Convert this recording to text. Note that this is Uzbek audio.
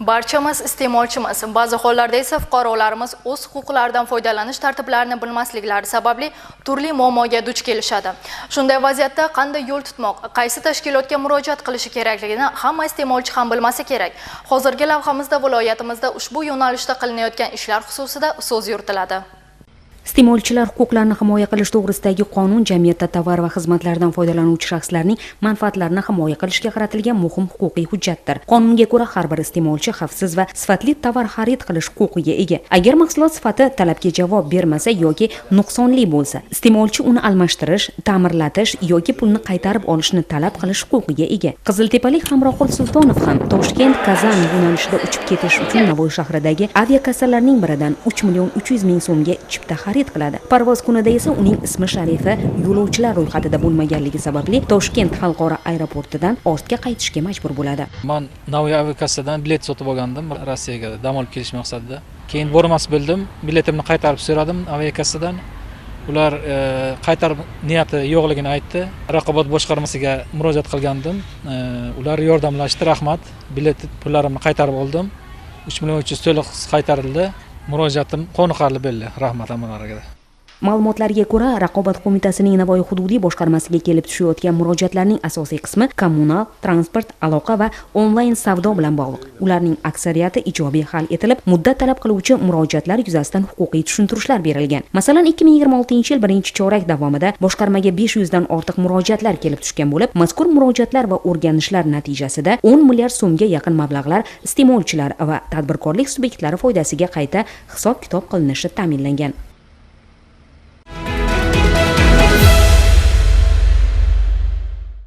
Barchamiz iste'molchimiz, ba'zi hollarda esa fuqarolarimiz o'z huquqlaridan foydalanish tartiblarini bilmasliklari sababli turli muammoga duch kelishadi. Shunday vaziyatda qanday yo'l tutmoq, qaysi tashkilotga murojaat qilishi kerakligini hamma iste'molchi ham bilmasa kerak. Hozirgi lavhamizda viloyatimizda ushbu yo'nalishda qilinayotgan ishlar xususida so'z yuritiladi. Iste'molchilar huquqlarini himoya qilish to'g'risidagi qonun jamiyatda tovar va xizmatlardan foydalanuvchi shaxslarning manfaatlarini himoya qilishga qaratilgan muhim huquqiy hujjatdir. Qonunga ko'ra har bir iste'molchi xavfsiz va sifatli tovar xarid qilish huquqiga ega. Agar mahsulot sifati talabga javob bermasa yoki nuqsonli bo'lsa, iste'molchi uni almashtirish, ta'mirlatish yoki pulni qaytarib olishni talab qilish huquqiga ega. Qiziltepalik Hamroqul Sultonov ham Toshkent-Kazan yo'nalishida uchib ketish uchun Navoiy shahridagi aviakassalarning biridan 3.300.000 so'mga chipta xarid qiladi. Parvoz kunida esa uning ismi sharifi yo'lovchilar ro'yxatida bo'lmaganligi sababli Toshkent xalqaro aeroportidan ortga qaytishga majbur bo'ladi. Men Navoiy aviakassadan bilet sotib olgandim Rossiyaga dam olib kelish maqsadida. Keyin bormas bildim, biletimni qaytarib so'radim aviakassadan. Ular qaytarib niyati yo'qligini aytdi. Raqobat boshqarmasiga murojaat qilgandim. Ular yordamlashdi, rahmat. Bilet pullarimni qaytarib oldim. 3.300.000 to'liq qaytarildi. Murojaatim qoniqarli bo'ldi. Rahmat hammalariga. Ma'lumotlarga ko'ra, Raqobat qo'mitasining Navoiy hududiy boshqarmasiga kelib tushayotgan murojaatlarning asosiy qismi kommunal, transport, aloqa va onlayn savdo bilan bog'liq. Ularning aksariyati ijobiy hal etilib, muddat talab qiluvchi murojaatlar yuzasidan huquqiy tushuntirishlar berilgan. Masalan, 2026-yil birinchi chorak davomida boshqarmaga 500 dan ortiq murojaatlar kelib tushgan bo'lib, mazkur murojaatlar va o'rganishlar natijasida 10 milliard so'mga yaqin mablag'lar iste'molchilar va tadbirkorlik subyektlari foydasiga qayta hisob-kitob qilinishi ta'minlangan.